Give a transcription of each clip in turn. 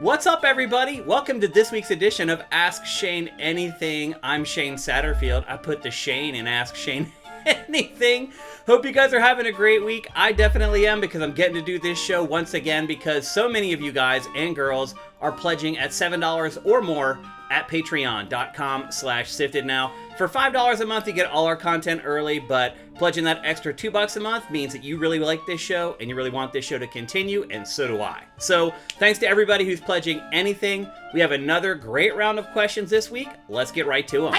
What's up, everybody? Welcome to this week's edition of Ask Shane Anything. I'm Shane Satterfield. I put the Shane in Ask Shane Anything. Hope you guys are having a great week. I definitely am, because I'm getting to do this show once again because so many of you guys and girls are pledging at $7 or more at patreon.com/SIFTD now. For $5 a month, you get all our content early, but pledging that extra $2 a month means that you really like this show and you really want this show to continue, and so do I. So thanks to everybody who's pledging anything. We have another great round of questions this week. Let's get right to them.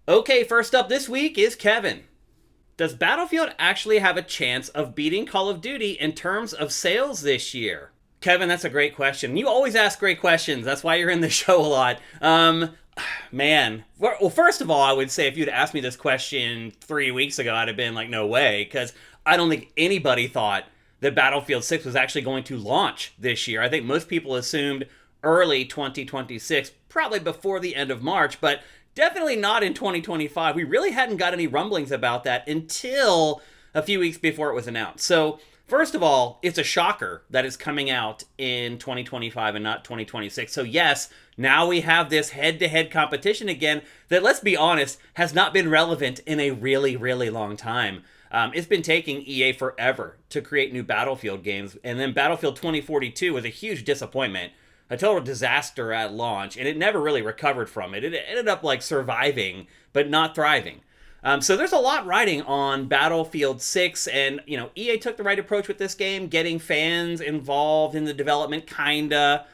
Okay, first up this week is Kevin. Does Battlefield actually have a chance of beating Call of Duty in terms of sales this year? Kevin, that's a great question. You always ask great questions. That's why you're in the show a lot. Man. Well, first of all, I would say if you'd asked me this question 3 weeks ago, I'd have been like, no way, because I don't think anybody thought that Battlefield 6 was actually going to launch this year. I think most people assumed early 2026, probably before the end of March, but definitely not in 2025. We really hadn't got any rumblings about that until a few weeks before it was announced. So first of all, it's a shocker that it's coming out in 2025 and not 2026. So yes, now we have this head-to-head competition again that, let's be honest, has not been relevant in a really, really long time. It's been taking EA forever to create new Battlefield games, and then Battlefield 2042 was a huge disappointment, a total disaster at launch, and it never really recovered from it. It ended up like surviving, but not thriving. So there's a lot riding on Battlefield 6, and, you know, EA took the right approach with this game, getting fans involved in the development, kinda,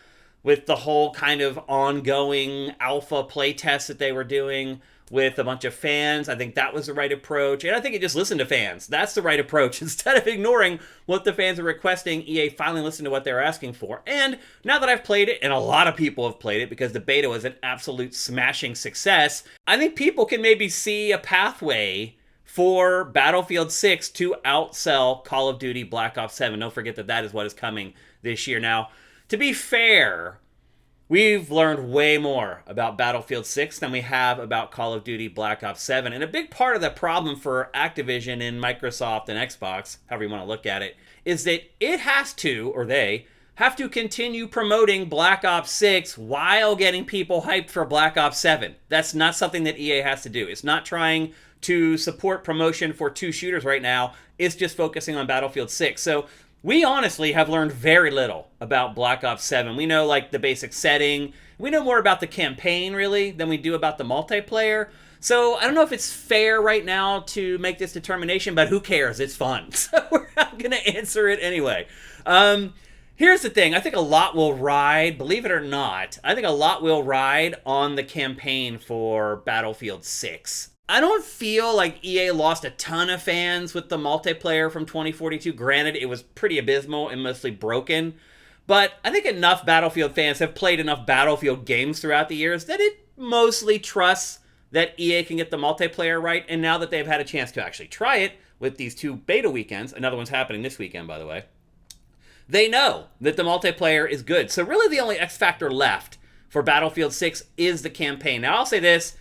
with the whole kind of ongoing alpha playtest that they were doing with a bunch of fans. I think that was the right approach, and I think it just listened to fans. That's the right approach. Instead of ignoring what the fans are requesting, EA finally listened to what they were asking for. And now that I've played it, and a lot of people have played it because the beta was an absolute smashing success, I think people can maybe see a pathway for Battlefield 6 to outsell Call of Duty Black Ops 7. Don't forget that that is what is coming this year. Now, to be fair, we've learned way more about Battlefield 6 than we have about Call of Duty Black Ops 7. And a big part of the problem for Activision and Microsoft and Xbox, however you want to look at it, is that it has to, or they, have to continue promoting Black Ops 6 while getting people hyped for Black Ops 7. That's not something that EA has to do. It's not trying to support promotion for two shooters right now. It's just focusing on Battlefield 6. So we honestly have learned very little about Black Ops 7. We know, like, the basic setting. We know more about the campaign, really, than we do about the multiplayer. So I don't know if it's fair right now to make this determination, but who cares? It's fun. So I'm going to answer it anyway. Here's the thing. I think a lot will ride, believe it or not, I think a lot will ride on the campaign for Battlefield 6. I don't feel like EA lost a ton of fans with the multiplayer from 2042. Granted, it was pretty abysmal and mostly broken, but I think enough Battlefield fans have played enough Battlefield games throughout the years that it mostly trusts that EA can get the multiplayer right, and now that they've had a chance to actually try it with these two beta weekends, another one's happening this weekend, by the way, they know that the multiplayer is good. So really the only X factor left for Battlefield 6 is the campaign. Now I'll say this,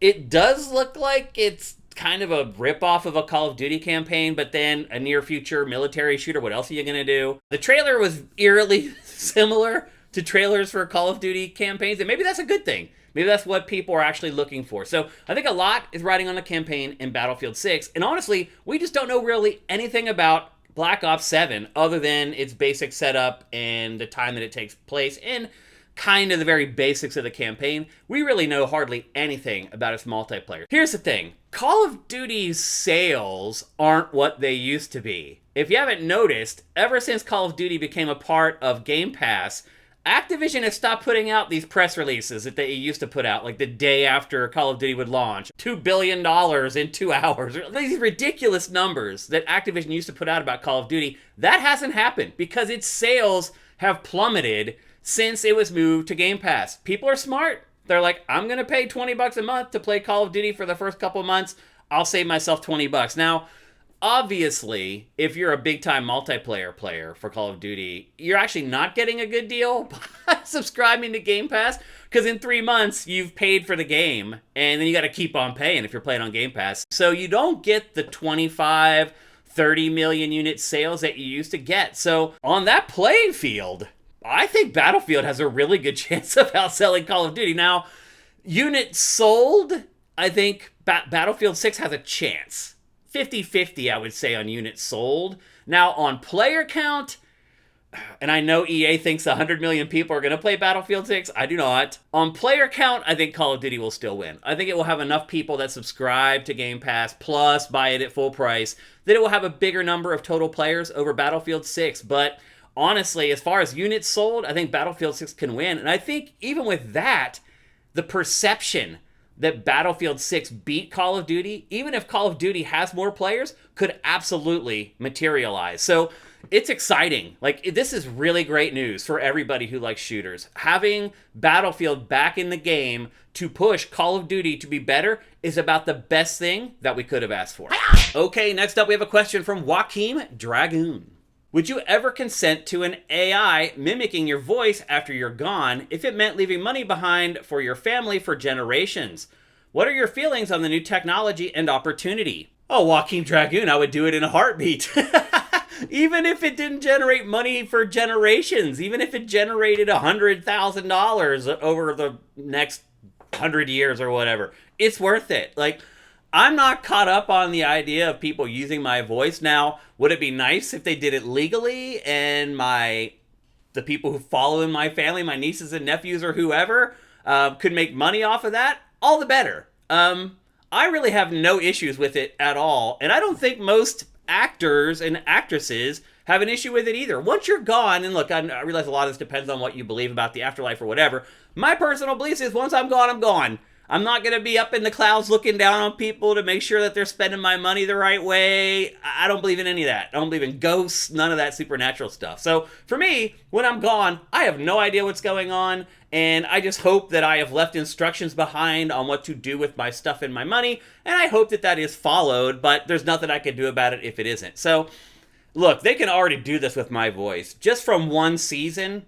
it does look like it's kind of a ripoff of a Call of Duty campaign, but then a near future military shooter. What else are you going to do? The trailer was eerily similar to trailers for Call of Duty campaigns, and maybe that's a good thing. Maybe that's what people are actually looking for. So I think a lot is riding on the campaign in Battlefield 6, and honestly, we just don't know really anything about Black Ops 7 other than its basic setup and the time that it takes place, and kind of the very basics of the campaign. We really know hardly anything about its multiplayer. Here's the thing. Call of Duty's sales aren't what they used to be. If you haven't noticed, ever since Call of Duty became a part of Game Pass, Activision has stopped putting out these press releases that they used to put out, like the day after Call of Duty would launch. $2 billion in 2 hours. These ridiculous numbers that Activision used to put out about Call of Duty. That hasn't happened because its sales have plummeted since it was moved to Game Pass. People are smart. They're like, I'm going to pay $20 a month to play Call of Duty for the first couple of months. I'll save myself $20. Now, obviously, if you're a big-time multiplayer player for Call of Duty, you're actually not getting a good deal by subscribing to Game Pass, because in 3 months, you've paid for the game, and then you got to keep on paying if you're playing on Game Pass. So you don't get the 25, 30 million unit sales that you used to get. So on that playing field, I think Battlefield has a really good chance of outselling Call of Duty. Now, units sold, I think Battlefield 6 has a chance. 50-50, I would say, on units sold. Now, on player count, and I know EA thinks 100 million people are going to play Battlefield 6. I do not. On player count, I think Call of Duty will still win. I think it will have enough people that subscribe to Game Pass, plus buy it at full price, that it will have a bigger number of total players over Battlefield 6. But honestly, as far as units sold, I think Battlefield 6 can win. And I think even with that, the perception that Battlefield 6 beat Call of Duty, even if Call of Duty has more players, could absolutely materialize. So it's exciting. Like, this is really great news for everybody who likes shooters. Having Battlefield back in the game to push Call of Duty to be better is about the best thing that we could have asked for. Okay, next up we have a question from Joaquim Dragoon. Would you ever consent to an AI mimicking your voice after you're gone if it meant leaving money behind for your family for generations? What are your feelings on the new technology and opportunity? Oh, Joaquim Dragoon, I would do it in a heartbeat. Even if it didn't generate money for generations, even if it generated $100,000 over the next 100 years or whatever, it's worth it. Like, I'm not caught up on the idea of people using my voice. Now, would it be nice if they did it legally and the people who follow in my family, my nieces and nephews or whoever, could make money off of that? All the better. I really have no issues with it at all. And I don't think most actors and actresses have an issue with it either. Once you're gone, and look, I realize a lot of this depends on what you believe about the afterlife or whatever. My personal belief is once I'm gone, I'm gone. I'm not going to be up in the clouds looking down on people to make sure that they're spending my money the right way. I don't believe in any of that. I don't believe in ghosts, none of that supernatural stuff. So for me, when I'm gone, I have no idea what's going on, and I just hope that I have left instructions behind on what to do with my stuff and my money, and I hope that that is followed, but there's nothing I can do about it if it isn't. So look, they can already do this with my voice. Just from one season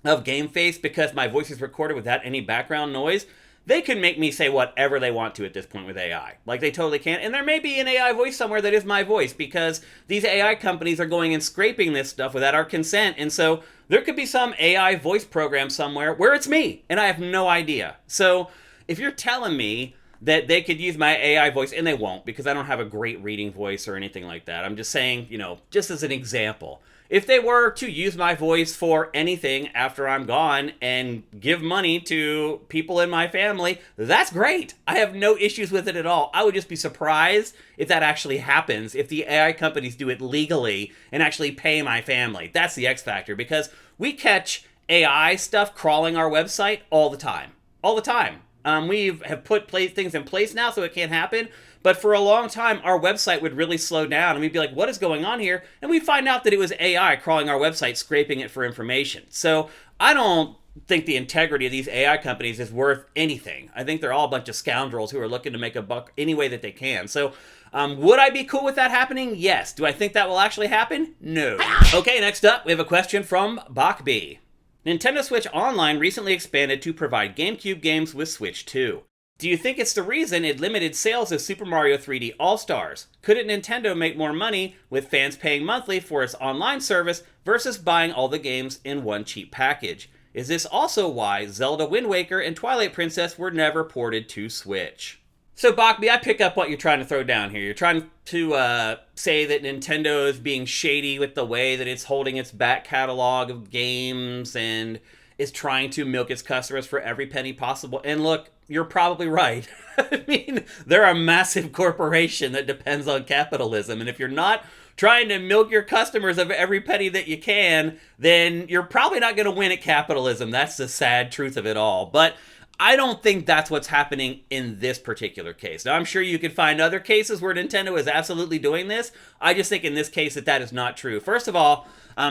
of Game Face, because my voice is recorded without any background noise, they can make me say whatever they want to at this point with AI. Like, they totally can. And there may be an AI voice somewhere that is my voice, because these AI companies are going and scraping this stuff without our consent. And so there could be some AI voice program somewhere where it's me, and I have no idea. So if you're telling me that they could use my AI voice, and they won't, because I don't have a great reading voice or anything like that. I'm just saying, just as an example. If they were to use my voice for anything after I'm gone and give money to people in my family, that's great. I have no issues with it at all. I would just be surprised if that actually happens, if the AI companies do it legally and actually pay my family. That's the X factor, because we catch AI stuff crawling our website all the time. All the time. We have put things in place now so it can't happen. But for a long time, our website would really slow down, and we'd be like, what is going on here? And we'd find out that it was AI crawling our website, scraping it for information. So I don't think the integrity of these AI companies is worth anything. I think they're all a bunch of scoundrels who are looking to make a buck any way that they can. So would I be cool with that happening? Yes. Do I think that will actually happen? No. Okay, next up, we have a question from Bachby. Nintendo Switch Online recently expanded to provide GameCube games with Switch 2. Do you think it's the reason it limited sales of Super Mario 3D All-Stars? Couldn't Nintendo make more money with fans paying monthly for its online service versus buying all the games in one cheap package? Is this also why Zelda Wind Waker and Twilight Princess were never ported to Switch? So, Bachby, I pick up what you're trying to throw down here. You're trying to say that Nintendo is being shady with the way that it's holding its back catalog of games and is trying to milk its customers for every penny possible. And look, you're probably right. I mean, they're a massive corporation that depends on capitalism. And if you're not trying to milk your customers of every penny that you can, then you're probably not going to win at capitalism. That's the sad truth of it all. But I don't think that's what's happening in this particular case. Now, I'm sure you could find other cases where Nintendo is absolutely doing this. I just think in this case that is not true. First of all,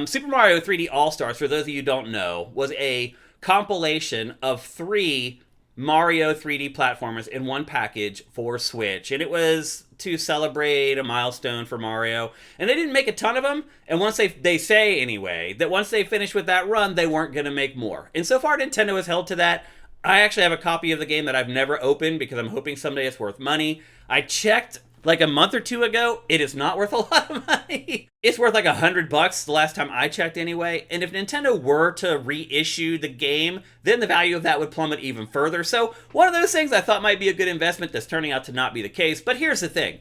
Super Mario 3D All-Stars, for those of you who don't know, was a compilation of 3 Mario 3D platformers in one package for Switch. And it was to celebrate a milestone for Mario. And they didn't make a ton of them. And once they say anyway, that once they finished with that run, they weren't going to make more. And so far, Nintendo has held to that. I actually have a copy of the game that I've never opened because I'm hoping someday it's worth money. I checked like a month or two ago, it is not worth a lot of money. It's worth like $100 the last time I checked anyway. And if Nintendo were to reissue the game, then the value of that would plummet even further. So one of those things I thought might be a good investment that's turning out to not be the case. But here's the thing.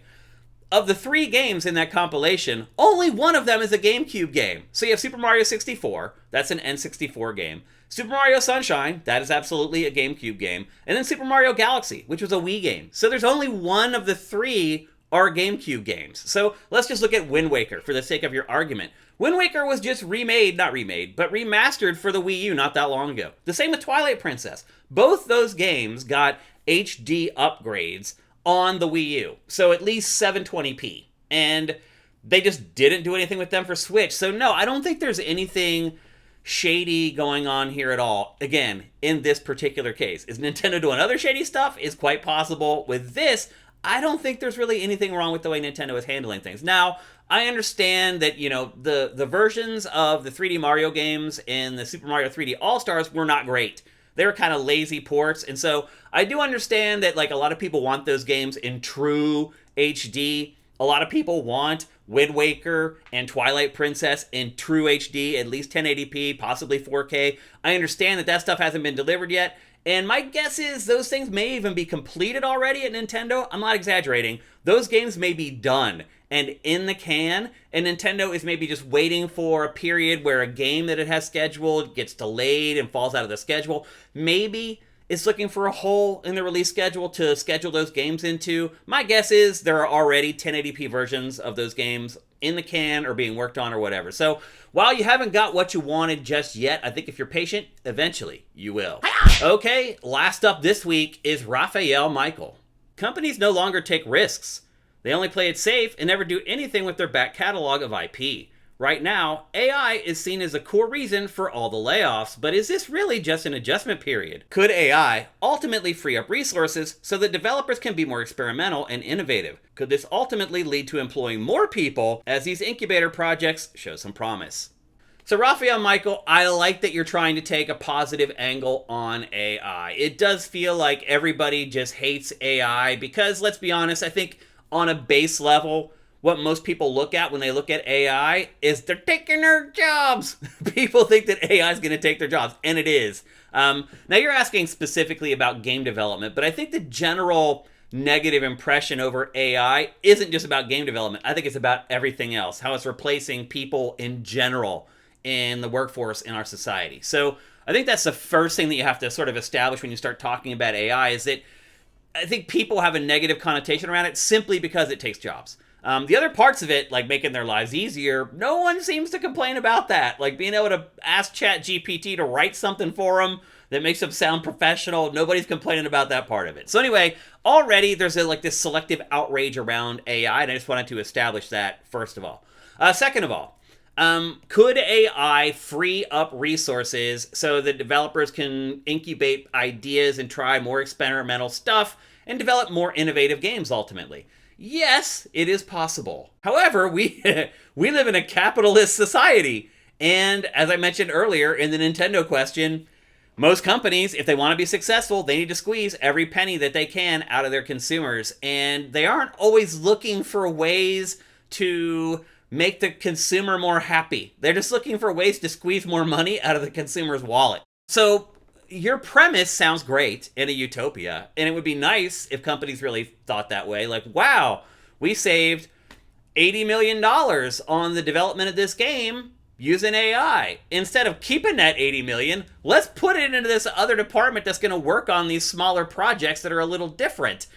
Of the 3 games in that compilation, only one of them is a GameCube game. So you have Super Mario 64, that's an N64 game. Super Mario Sunshine, that is absolutely a GameCube game. And then Super Mario Galaxy, which was a Wii game. So there's only one of the 3 are GameCube games. So let's just look at Wind Waker for the sake of your argument. Wind Waker was just not remade, but remastered for the Wii U not that long ago. The same with Twilight Princess. Both those games got HD upgrades on the Wii U. So at least 720p. And they just didn't do anything with them for Switch. So no, I don't think there's anything shady going on here at all. Again, in this particular case. Is Nintendo doing other shady stuff? Is quite possible. With this, I don't think there's really anything wrong with the way Nintendo is handling things. Now, I understand that, the versions of the 3D Mario games and the Super Mario 3D All-Stars were not great. They were kind of lazy ports, and so I do understand that a lot of people want those games in true HD. A lot of people want Wind Waker and Twilight Princess in true HD, at least 1080p, possibly 4K. I understand that stuff hasn't been delivered yet, and my guess is those things may even be completed already at Nintendo. I'm not exaggerating. Those games may be done and in the can, and Nintendo is maybe just waiting for a period where a game that it has scheduled gets delayed and falls out of the schedule. Maybe it's looking for a hole in the release schedule to schedule those games into. My guess is there are already 1080p versions of those games in the can or being worked on or whatever. So while you haven't got what you wanted just yet, I think if you're patient, eventually you will. Okay, last up this week is Raphael Michael. Companies no longer take risks. They only play it safe and never do anything with their back catalog of IP. Right now, AI is seen as a core reason for all the layoffs, but is this really just an adjustment period? Could AI ultimately free up resources so that developers can be more experimental and innovative? Could this ultimately lead to employing more people as these incubator projects show some promise? So Raphael Michael, I like that you're trying to take a positive angle on AI. It does feel like everybody just hates AI because, let's be honest, I think on a base level, what most people look at when they look at AI is they're taking their jobs. People think that AI is going to take their jobs, and it is. Now, you're asking specifically about game development, but I think the general negative impression over AI isn't just about game development. I think it's about everything else, how it's replacing people in general in the workforce in our society. So I think that's the first thing that you have to sort of establish when you start talking about AI is that I think people have a negative connotation around it simply because it takes jobs. The other parts of it, like making their lives easier, no one seems to complain about that. Like being able to ask ChatGPT to write something for them that makes them sound professional. Nobody's complaining about that part of it. So anyway, already there's this selective outrage around AI, and I just wanted to establish that first of all. Second of all, could AI free up resources so that developers can incubate ideas and try more experimental stuff and develop more innovative games ultimately? Yes, it is possible. However, we live in a capitalist society. And as I mentioned earlier in the Nintendo question, most companies, if they want to be successful, they need to squeeze every penny that they can out of their consumers. And they aren't always looking for ways to make the consumer more happy. They're just looking for ways to squeeze more money out of the consumer's wallet. So your premise sounds great in a utopia, and it would be nice if companies really thought that way. Like, wow, we saved $80 million on the development of this game using AI. Instead of keeping that $80 million, let's put it into this other department that's going to work on these smaller projects that are a little different.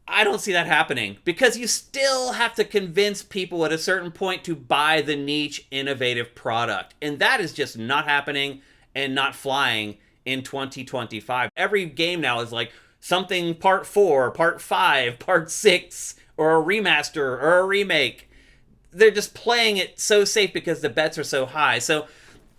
I don't see that happening because you still have to convince people at a certain point to buy the niche innovative product. And that is just not happening and not flying in 2025. Every game now is like something part 4, part 5, part 6, or a remaster or a remake. They're just playing it so safe because the bets are so high. So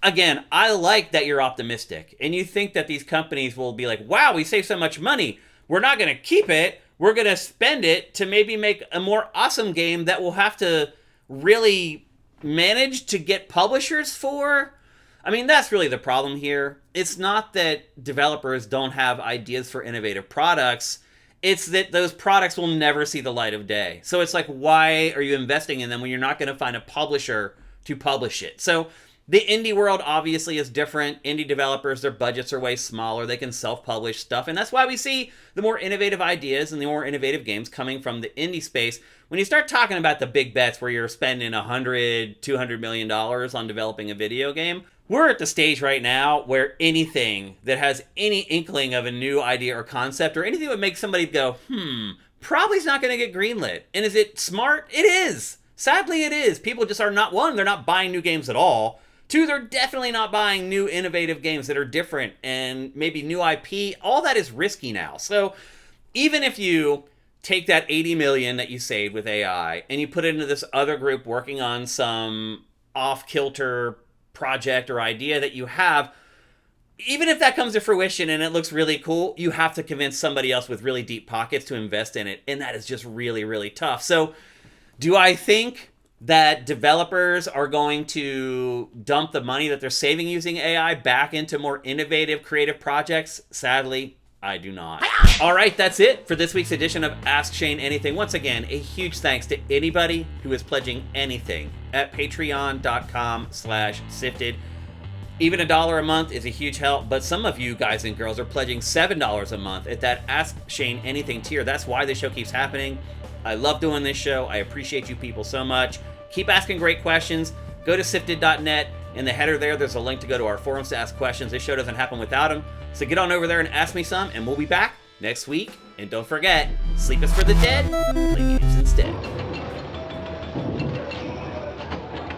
again, I like that you're optimistic and you think that these companies will be like, wow, we saved so much money. We're not going to keep it. We're going to spend it to maybe make a more awesome game that we'll have to really manage to get publishers for. I mean, that's really the problem here. It's not that developers don't have ideas for innovative products. It's that those products will never see the light of day. So it's like, why are you investing in them when you're not going to find a publisher to publish it? So the indie world obviously is different. Indie developers, their budgets are way smaller. They can self-publish stuff. And that's why we see the more innovative ideas and the more innovative games coming from the indie space. When you start talking about the big bets where you're spending $100, $200 million on developing a video game, we're at the stage right now where anything that has any inkling of a new idea or concept or anything that would make somebody go, probably is not going to get greenlit. And is it smart? It is. Sadly, it is. People just are not, one, they're not buying new games at all. Two, they're definitely not buying new innovative games that are different and maybe new IP. All that is risky now. So even if you take that 80 million that you saved with AI and you put it into this other group working on some off-kilter project or idea that you have, even if that comes to fruition and it looks really cool, you have to convince somebody else with really deep pockets to invest in it. And that is just really, really tough. So do I think that developers are going to dump the money that they're saving using AI back into more innovative, creative projects? Sadly, I do not. All right, that's it for this week's edition of Ask Shane Anything. Once again, a huge thanks to anybody who is pledging anything at patreon.com/sifted. Even $1 a month is a huge help, but some of you guys and girls are pledging $7 a month at that Ask Shane Anything tier. That's why this show keeps happening. I love doing this show. I appreciate you people so much. Keep asking great questions. Go to sifted.net. In the header there's a link to go to our forums to ask questions. This show doesn't happen without them. So get on over there and ask me some, and we'll be back next week. And don't forget, sleep is for the dead. Play games instead.